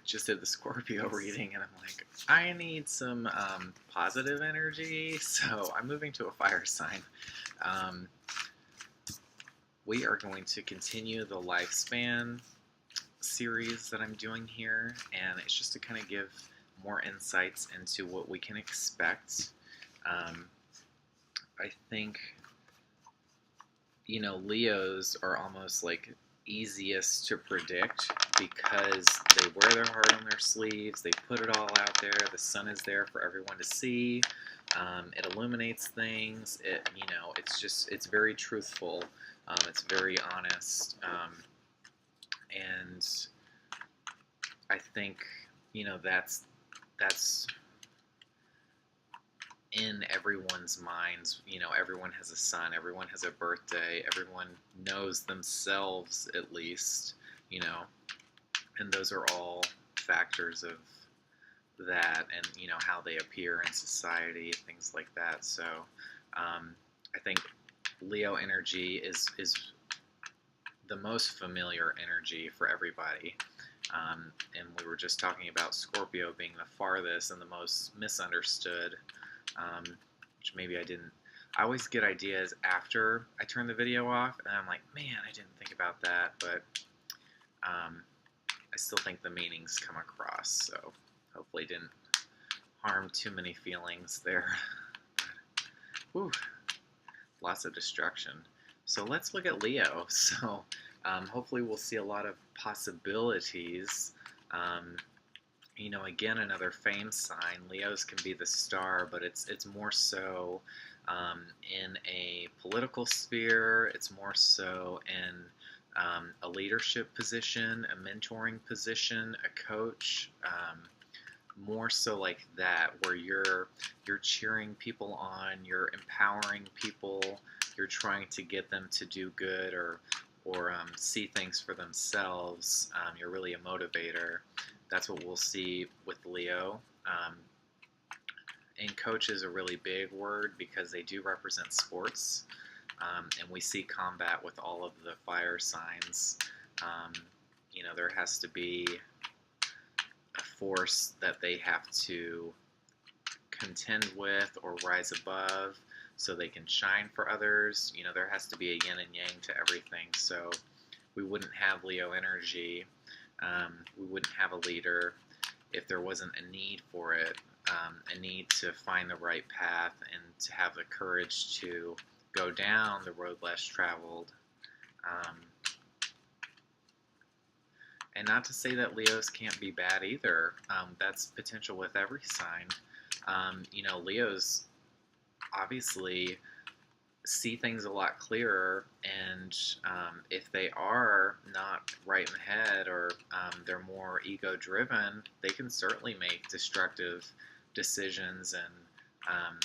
Just did the Scorpio reading, and I'm like, I need some positive energy, so I'm moving to a fire sign. Um, we are going to continue the lifespan series that I'm doing here, and it's just to kind of give more insights into what we can expect. Um, I think, Leos are almost like easiest to predict because they wear their heart on their sleeves, they put it all out there, the sun is there for everyone to see. It illuminates things. It's very truthful. It's very honest. And I think, that's in everyone's minds. Everyone has a son, everyone has a birthday, everyone knows themselves at least, you know, and those are all factors of that, and how they appear in society, things like that. So I think Leo energy is the most familiar energy for everybody. And we were just talking about Scorpio being the farthest and the most misunderstood, which maybe I didn't. I always get ideas after I turn the video off, and I'm like, man, I didn't think about that, but I still think the meanings come across, so hopefully didn't harm too many feelings there. Whew, lots of destruction. So let's look at Leo. So hopefully we'll see a lot of possibilities. Again, another fame sign. Leos can be the star, but it's more so in a political sphere. It's more so in a leadership position, a mentoring position, a coach. More so like that, where you're cheering people on, you're empowering people, you're trying to get them to do good or see things for themselves. You're really a motivator. That's what we'll see with Leo. And coach is a really big word because they do represent sports, and we see combat with all of the fire signs. There has to be a force that they have to contend with or rise above so they can shine for others. There has to be a yin and yang to everything. So we wouldn't have Leo energy. We wouldn't have a leader if there wasn't a need for it, a need to find the right path and to have the courage to go down the road less traveled. And not to say that Leos can't be bad either. That's potential with every sign. Leos obviously see things a lot clearer, and if they are not right in the head, or they're more ego-driven, they can certainly make destructive decisions and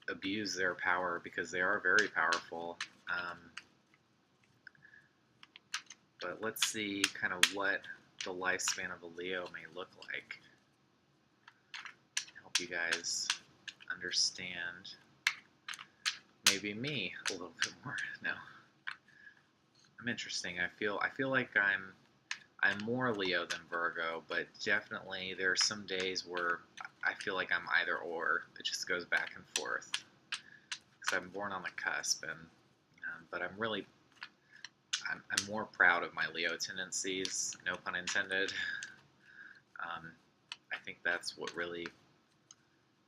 abuse their power because they are very powerful. But let's see kind of what the lifespan of a Leo may look like. Help you guys understand maybe me a little bit more. No, I'm interesting. I feel like I'm more Leo than Virgo, but definitely there are some days where I feel like I'm either or. It just goes back and forth because I'm born on the cusp, and but I'm more proud of my Leo tendencies, no pun intended. I think that's what really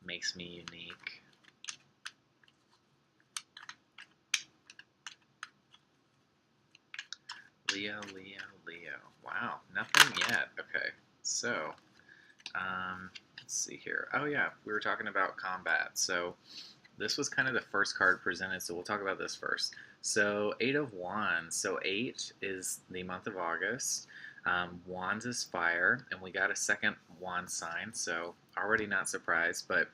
makes me unique. Leo, Leo, Leo. Wow, nothing yet. Okay, so let's see here. Oh yeah, we were talking about combat. So this was kind of the first card presented, so we'll talk about this first. So 8 of Wands. So 8 is the month of August. Wands is fire, and we got a second wand sign, so already not surprised. But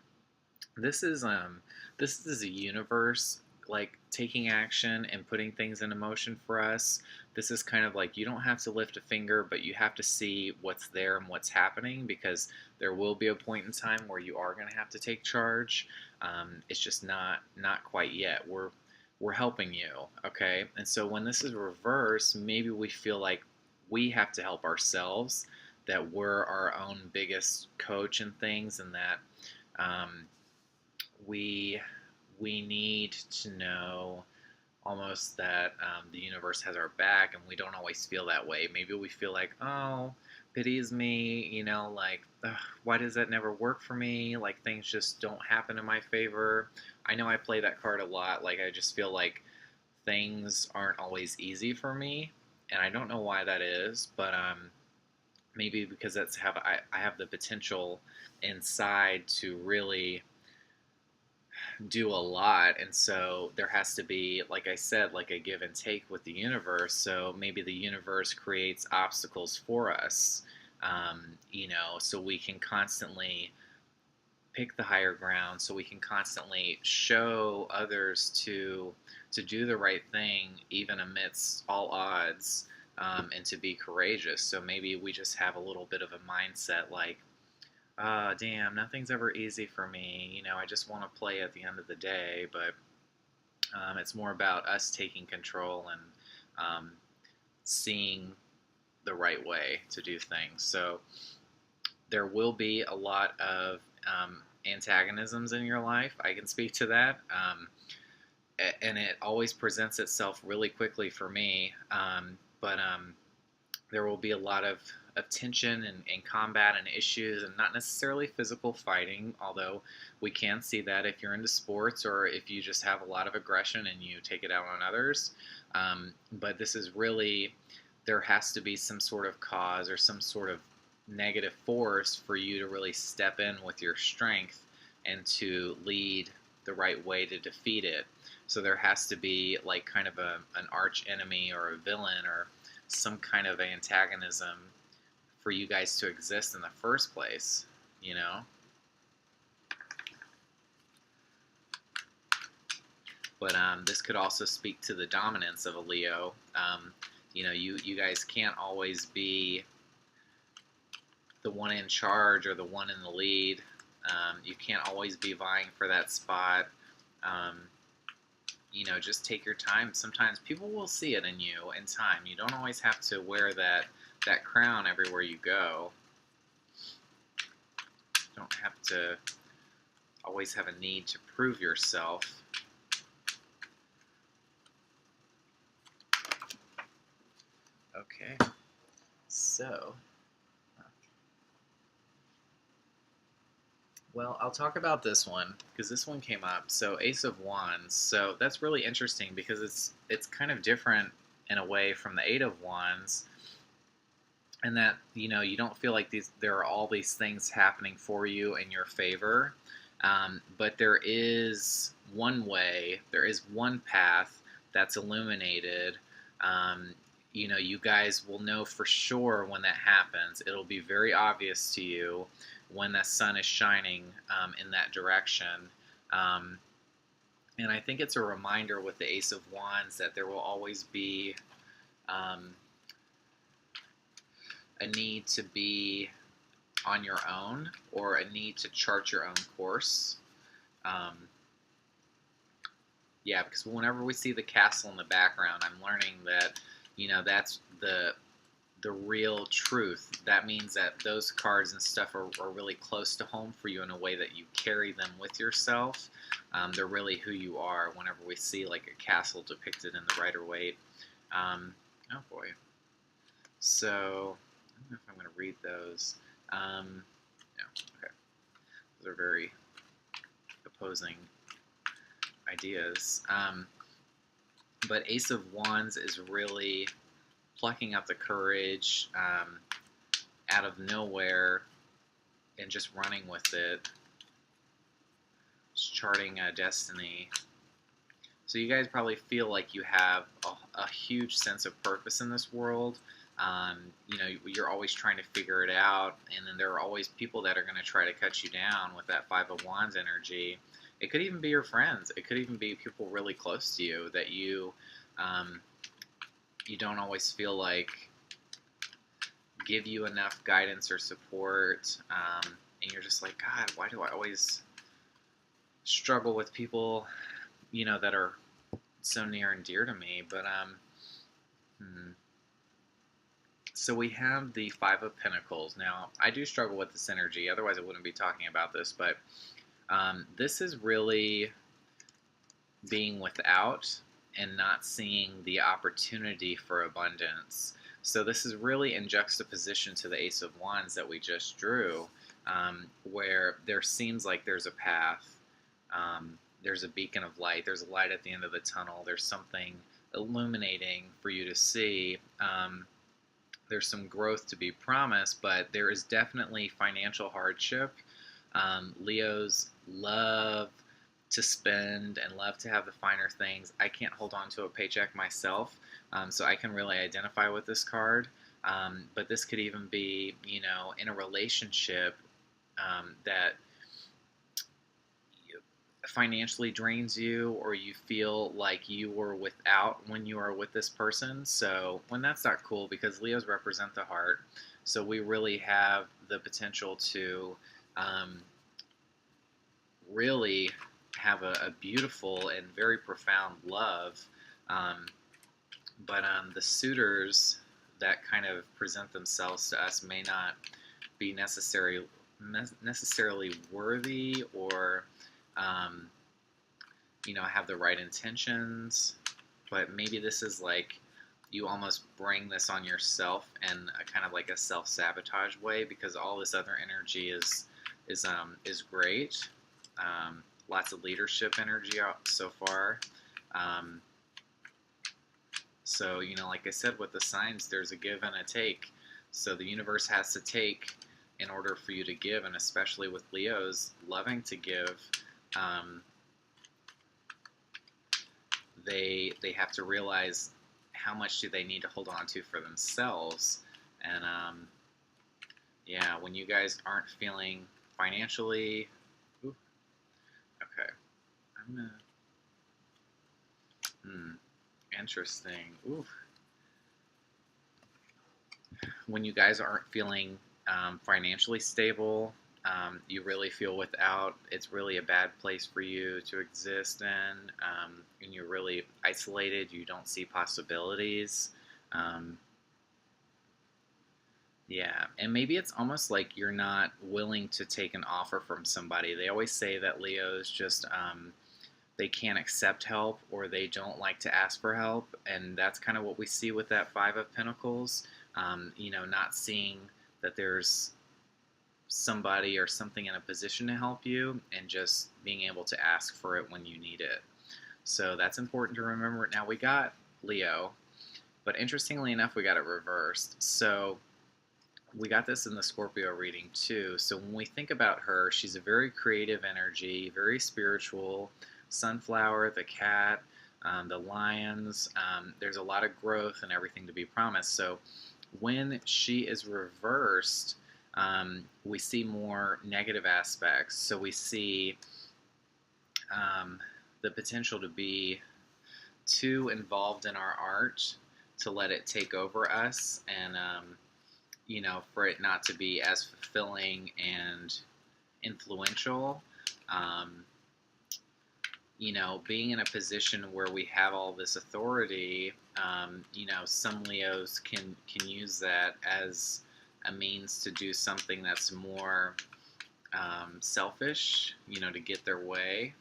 this is a universe like taking action and putting things into motion for us. This is kind of like you don't have to lift a finger, but you have to see what's there and what's happening, because there will be a point in time where you are going to have to take charge. It's just not quite yet. We're helping you, okay? And so when this is reversed, maybe we feel like we have to help ourselves, that we're our own biggest coach and things, and that um, we we need to know almost that the universe has our back, and we don't always feel that way. Maybe we feel like, oh, pity is me, like, ugh, why does that never work for me? Like, things just don't happen in my favor. I know I play that card a lot. Like, I just feel like things aren't always easy for me, and I don't know why that is, but maybe because I have the potential inside to really do a lot, and so there has to be, like I said, like a give and take with the universe. So maybe the universe creates obstacles for us, so we can constantly pick the higher ground, so we can constantly show others to do the right thing even amidst all odds, and to be courageous. So maybe we just have a little bit of a mindset like, damn, nothing's ever easy for me. I just want to play at the end of the day, but it's more about us taking control and seeing the right way to do things. So there will be a lot of antagonisms in your life. I can speak to that. And it always presents itself really quickly for me. But there will be a lot of tension and combat and issues, and not necessarily physical fighting, although we can see that if you're into sports or if you just have a lot of aggression and you take it out on others. But this is really, there has to be some sort of cause or some sort of negative force for you to really step in with your strength and to lead the right way to defeat it. So there has to be like kind of an arch enemy or a villain or some kind of antagonism for you guys to exist in the first place, you know? But this could also speak to the dominance of a Leo. You guys can't always be the one in charge or the one in the lead. You can't always be vying for that spot. Just take your time. Sometimes people will see it in you in time. You don't always have to wear that crown everywhere you go. You don't have to always have a need to prove yourself. Okay, so, well, I'll talk about this one because this one came up. So Ace of Wands. So that's really interesting because it's kind of different in a way from the Eight of Wands, and that you don't feel like there are all these things happening for you in your favor, but there is one way, there is one path that's illuminated. You guys will know for sure when that happens. It'll be very obvious to you when the sun is shining in that direction. And I think it's a reminder with the Ace of Wands that there will always be a need to be on your own, or a need to chart your own course. Yeah, because whenever we see the castle in the background, I'm learning that that's the real truth. That means that those cards and stuff are really close to home for you in a way that you carry them with yourself. They're really who you are whenever we see like a castle depicted in the Rider-Waite. Oh boy. So, I don't know if I'm going to read those. No, okay. Those are very opposing ideas. But Ace of Wands is really plucking up the courage out of nowhere and just running with it. Just charting a destiny. So you guys probably feel like you have a huge sense of purpose in this world. You're always trying to figure it out, and then there are always people that are going to try to cut you down with that Five of Wands energy. It could even be your friends. It could even be people really close to you that you don't always feel like give you enough guidance or support, and you're just like, God, why do I always struggle with people, that are so near and dear to me? But So we have the Five of Pentacles. Now, I do struggle with this energy, otherwise I wouldn't be talking about this, but this is really being without and not seeing the opportunity for abundance. So this is really in juxtaposition to the Ace of Wands that we just drew, where there seems like there's a path, there's a beacon of light, there's a light at the end of the tunnel, there's something illuminating for you to see. There's some growth to be promised, but there is definitely financial hardship. Leos love to spend and love to have the finer things. I can't hold on to a paycheck myself, so I can really identify with this card. But this could even be, you know, in a relationship that financially drains you, or you feel like you were without when you are with this person. So when that's not cool, because Leos represent the heart, so we really have the potential to really have a beautiful and very profound love. But the suitors that kind of present themselves to us may not be necessarily worthy, or you know, have the right intentions. But maybe this is like you almost bring this on yourself in a kind of like a self-sabotage way, because all this other energy is great. Lots of leadership energy out so far. So, you know, like I said, with the signs, there's a give and a take. So the universe has to take in order for you to give, and especially with Leos loving to give, they have to realize how much do they need to hold on to for themselves. And yeah, when you guys aren't feeling financially, ooh, okay, I'm gonna, interesting. Ooh. When you guys aren't feeling financially stable, you really feel without, it's really a bad place for you to exist in, and you're really isolated, you don't see possibilities. Yeah, and maybe it's almost like you're not willing to take an offer from somebody. They always say that Leos just they can't accept help, or they don't like to ask for help, and that's kind of what we see with that Five of Pentacles. You know, not seeing that there's somebody or something in a position to help you, and just being able to ask for it when you need it. So that's important to remember. Now we got Leo, but interestingly enough, we got it reversed. So we got this in the Scorpio reading too. So when we think about her, she's a very creative energy, very spiritual. Sunflower, the cat, the lions. There's a lot of growth and everything to be promised. So when she is reversed, we see more negative aspects. So we see the potential to be too involved in our art, to let it take over us, and you know, for it not to be as fulfilling and influential. You know, being in a position where we have all this authority, you know, some Leos can use that as a means to do something that's more selfish, you know, to get their way.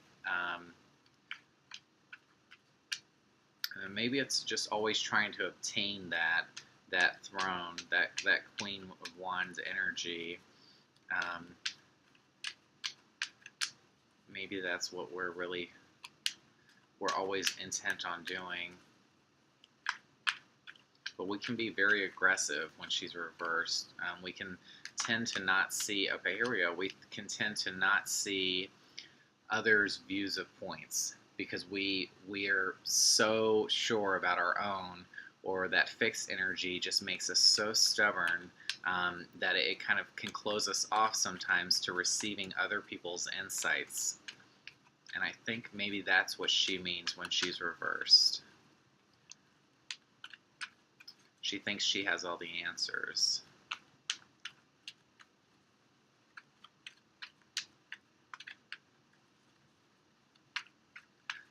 And maybe it's just always trying to obtain that throne, that Queen of Wands energy. Maybe that's what we're always intent on doing. But we can be very aggressive when she's reversed. We can tend to not see, okay, here we go, we can tend to not see others' views of points, because we are so sure about our own, or that fixed energy just makes us so stubborn that it kind of can close us off sometimes to receiving other people's insights. And I think maybe that's what she means when she's reversed. She thinks she has all the answers.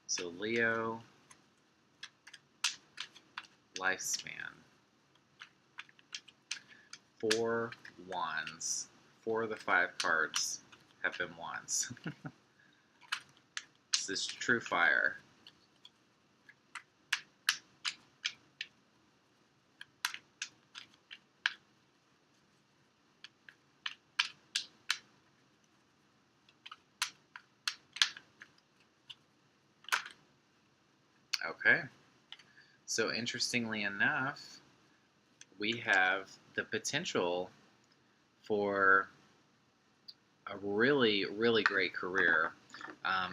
So Leo, lifespan. 4 wands. 4 of the 5 cards have been wands. This is true fire. Okay. So interestingly enough, we have the potential for a really, really great career.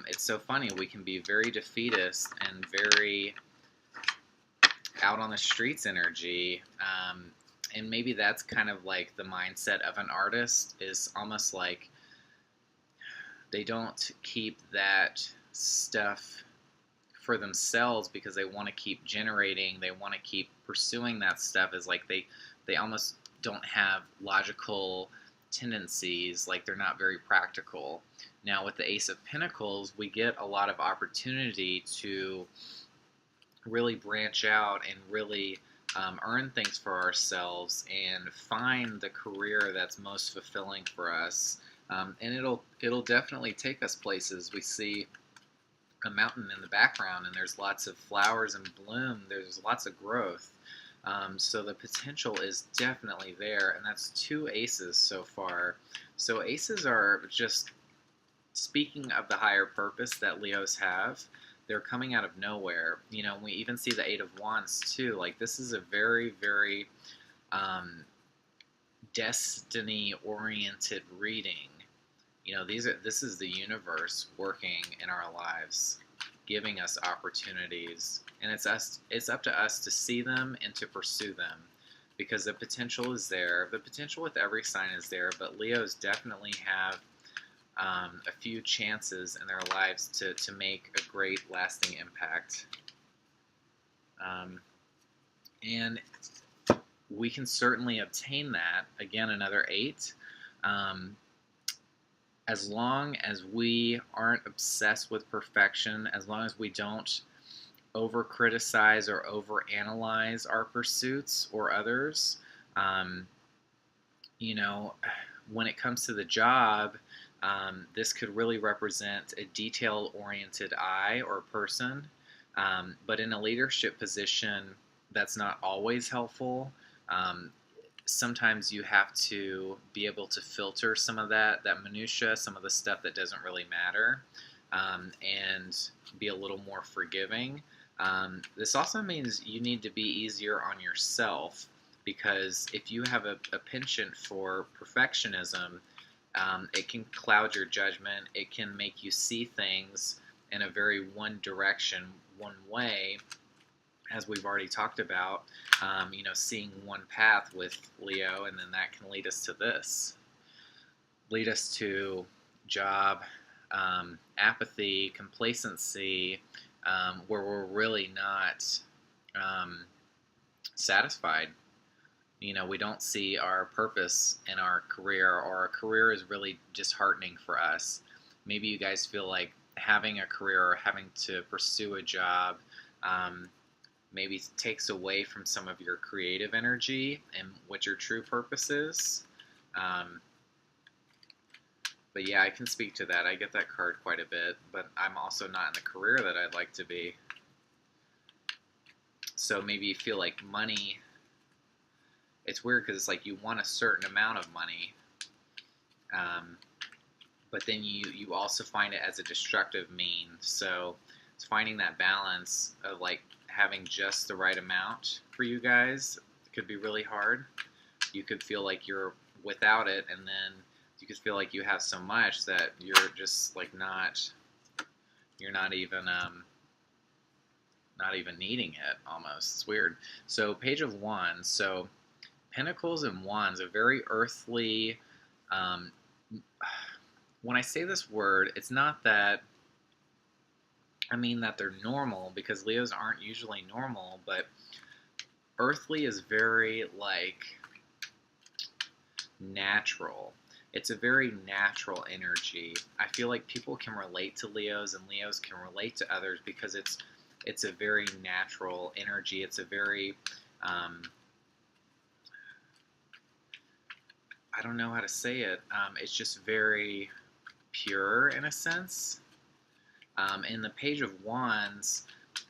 It's so funny. We can be very defeatist and very out on the streets energy. And maybe that's kind of like the mindset of an artist, is almost like they don't keep that stuff for themselves because they want to keep generating, they want to keep pursuing that stuff. Is like they almost don't have logical tendencies, like they're not very practical. Now with the Ace of Pentacles, we get a lot of opportunity to really branch out and really earn things for ourselves and find the career that's most fulfilling for us. And it'll definitely take us places. We see a mountain in the background and there's lots of flowers and bloom. There's lots of growth. So the potential is definitely there, and that's 2 aces so far. So aces are just speaking of the higher purpose that Leos have. They're coming out of nowhere. You know, we even see the 8 of Wands too. Like, this is a very, very destiny-oriented reading. You know, this is the universe working in our lives, giving us opportunities, and it's up to us to see them and to pursue them, because the potential is there. The potential with every sign is there, but Leos definitely have a few chances in their lives to make a great lasting impact. And we can certainly obtain that. Again, another 8. As long as we aren't obsessed with perfection, as long as we don't over-criticize or over-analyze our pursuits or others, you know, when it comes to the job, this could really represent a detail-oriented eye or person. But in a leadership position, that's not always helpful. Sometimes you have to be able to filter some of that minutia, some of the stuff that doesn't really matter, and be a little more forgiving. This also means you need to be easier on yourself, because if you have a penchant for perfectionism, it can cloud your judgment. It can make you see things in a very one direction, one way, as we've already talked about, you know, seeing one path with Leo, and then that can lead us to this. Lead us to job apathy, complacency, where we're really not satisfied. You know, we don't see our purpose in our career, or our career is really disheartening for us. Maybe you guys feel like having a career or having to pursue a job maybe takes away from some of your creative energy and what your true purpose is. But yeah, I can speak to that. I get that card quite a bit, but I'm also not in the career that I'd like to be. So maybe you feel like money, it's weird because it's like you want a certain amount of money, but then you also find it as a destructive mean. So it's finding that balance of like having just the right amount for you guys could be really hard. You could feel like you're without it, and then you could feel like you have so much that you're just like you're not even needing it almost. It's weird. So Page of Wands. So Pentacles and Wands, a very earthly. When I say this word, it's not that I mean that they're normal, because Leos aren't usually normal, but earthly is very like natural. It's a very natural energy. I feel like people can relate to Leos, and Leos can relate to others, because it's a very natural energy. It's a very I don't know how to say it. It's just very pure in a sense. In the Page of Wands,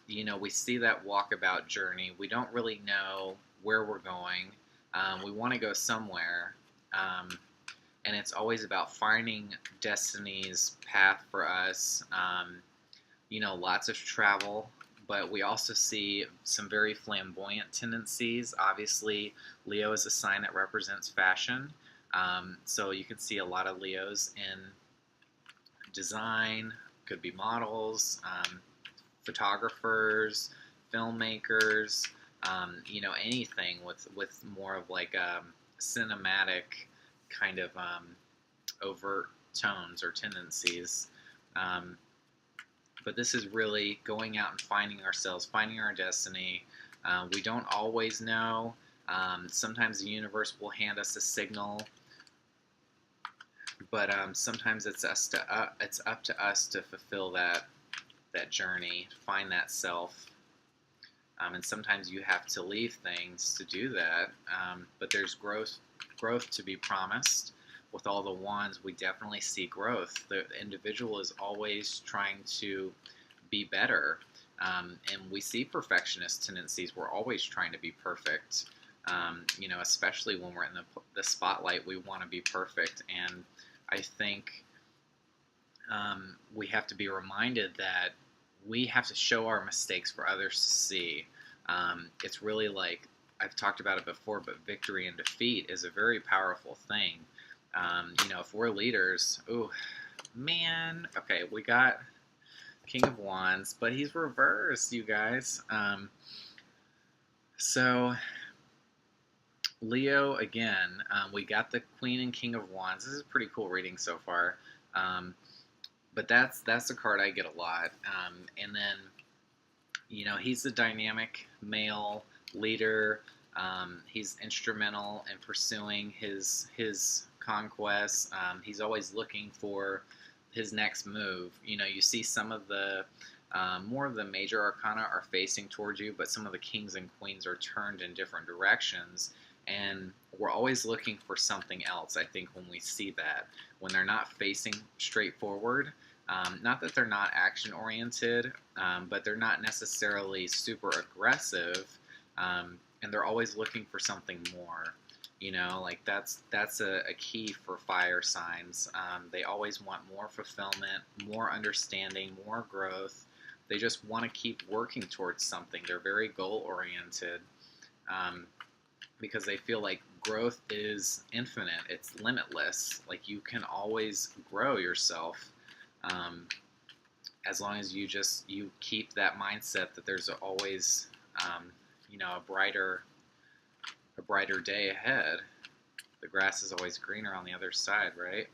we see that walkabout journey. We don't really know where we're going. We want to go somewhere. And it's always about finding destiny's path for us. Lots of travel, but we also see some very flamboyant tendencies. Obviously, Leo is a sign that represents fashion. So you can see a lot of Leos in design, could be models, photographers, filmmakers, anything with more of like cinematic kind of overt tones or tendencies. Um, but this is really going out and finding ourselves, finding our destiny. We don't always know. Sometimes the universe will hand us a signal, but sometimes it's up to us to fulfill that journey, find that self. And sometimes you have to leave things to do that. But there's growth to be promised. With all the wands, we definitely see growth. The individual is always trying to be better. And we see perfectionist tendencies. We're always trying to be perfect. Especially when we're in the spotlight, we want to be perfect. And I think we have to be reminded that we have to show our mistakes for others to see. It's really like, I've talked about it before, but victory and defeat is a very powerful thing. If we're leaders, ooh, man, okay, we got King of Wands, but he's reversed, you guys. So Leo, again, we got the Queen and King of Wands. This is a pretty cool reading so far. But that's the card I get a lot. And then, he's the dynamic male leader. He's instrumental in pursuing his conquests. He's always looking for his next move. You see some of the more of the major arcana are facing towards you, but some of the kings and queens are turned in different directions. And we're always looking for something else, I think, when we see that. When they're not facing straight forward, not that they're not action-oriented, but they're not necessarily super aggressive, and they're always looking for something more. Like that's a key for fire signs. They always want more fulfillment, more understanding, more growth. They just want to keep working towards something. They're very goal-oriented. Because they feel like growth is infinite. It's limitless. Like you can always grow yourself, as long as you keep that mindset that there's always a brighter day ahead. The grass is always greener on the other side, right?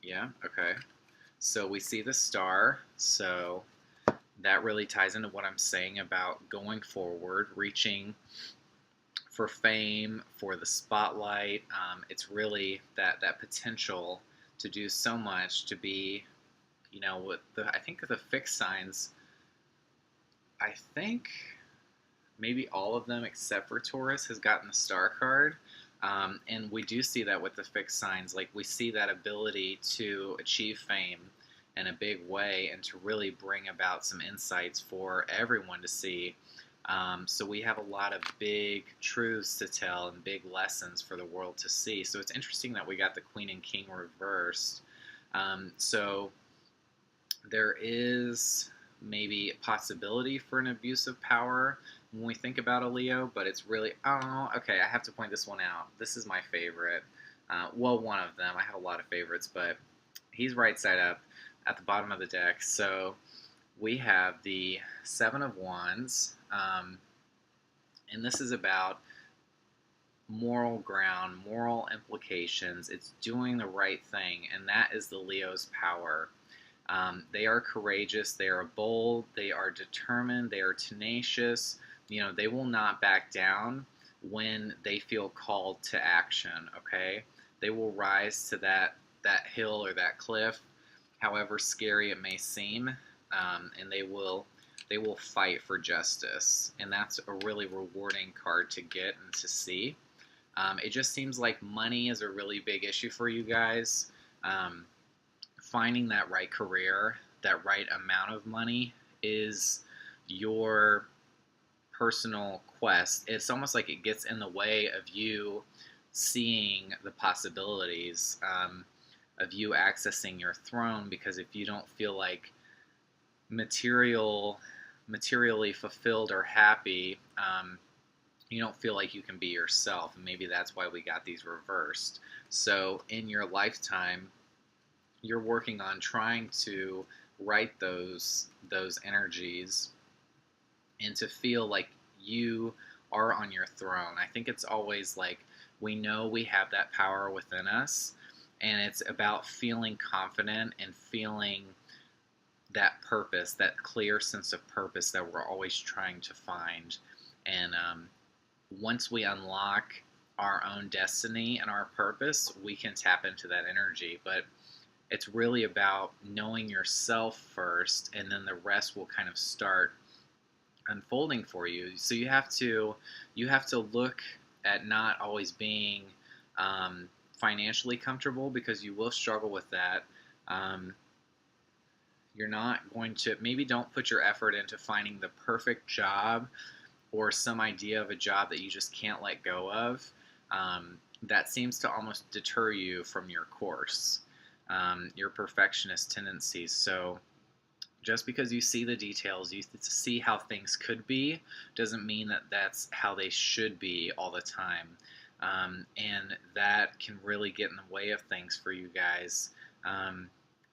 Yeah. Okay. So we see the star. So that really ties into what I'm saying about going forward, reaching for fame, for the spotlight. It's really that potential to do so much, to be, I think the fixed signs, I think maybe all of them except for Taurus has gotten the star card. And we do see that with the fixed signs. Like we see that ability to achieve fame in a big way and to really bring about some insights for everyone to see. So we have a lot of big truths to tell and big lessons for the world to see. So it's interesting that we got the Queen and King reversed. So there is maybe a possibility for an abuse of power when we think about a Leo, but it's really, oh, okay, I have to point this one out. This is my favorite. Well, one of them. I have a lot of favorites, but he's right side up at the bottom of the deck. So we have the Seven of Wands, and this is about moral ground, moral implications. It's doing the right thing, and that is the Leo's power. They are courageous, they are bold, they are determined, they are tenacious. They will not back down when they feel called to action, okay? They will rise to that hill or that cliff, however scary it may seem, and they will fight for justice. And that's a really rewarding card to get and to see. It just seems like money is a really big issue for you guys. Um, Finding that right career, that right amount of money is your personal quest. It's almost like it gets in the way of you seeing the possibilities, of you accessing your throne, because if you don't feel like material materially fulfilled or happy, you don't feel like you can be yourself, and maybe that's why we got these reversed. So in your lifetime, you're working on trying to right those energies and to feel like you are on your throne. I think it's always like we know we have that power within us, and it's about feeling confident and feeling that purpose, that clear sense of purpose that we're always trying to find. And once we unlock our own destiny and our purpose, we can tap into that energy. But it's really about knowing yourself first, and then the rest will kind of start unfolding for you. So you have to look at not always being financially comfortable, because you will struggle with that. Um, you're not going to, maybe don't put your effort into finding the perfect job or some idea of a job that you just can't let go of. That seems to almost deter you from your course, your perfectionist tendencies. So just because you see the details, you see how things could be, doesn't mean that that's how they should be all the time. And that can really get in the way of things for you guys.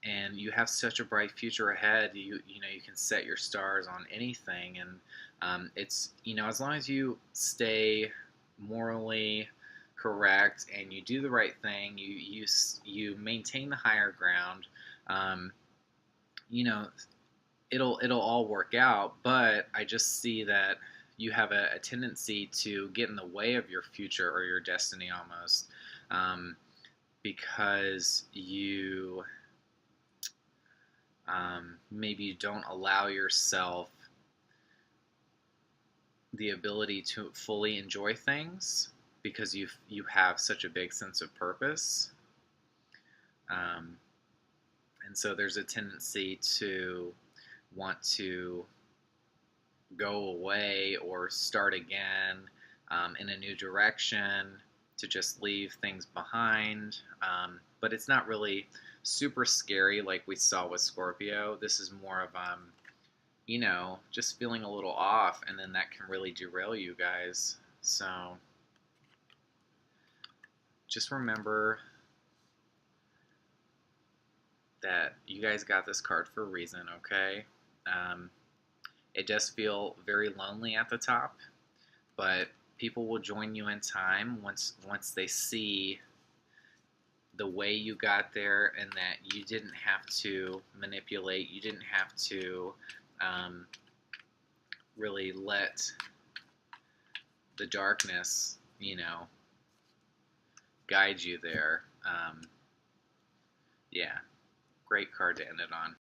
And you have such a bright future ahead. You can set your stars on anything, and it's as long as you stay morally correct and you do the right thing, you maintain the higher ground. Um, you know, it'll all work out. But I just see that you have a tendency to get in the way of your future or your destiny almost, um, because you maybe you don't allow yourself the ability to fully enjoy things because you have such a big sense of purpose, um, and so there's a tendency to want to go away or start again, in a new direction, to just leave things behind. But it's not really super scary like we saw with Scorpio. This is more of just feeling a little off, and then that can really derail you guys. So just remember that you guys got this card for a reason, okay? Um, it does feel very lonely at the top, but people will join you in time once they see the way you got there, and that you didn't have to manipulate, you didn't have to um, really let the darkness, guide you there. Yeah, great card to end it on.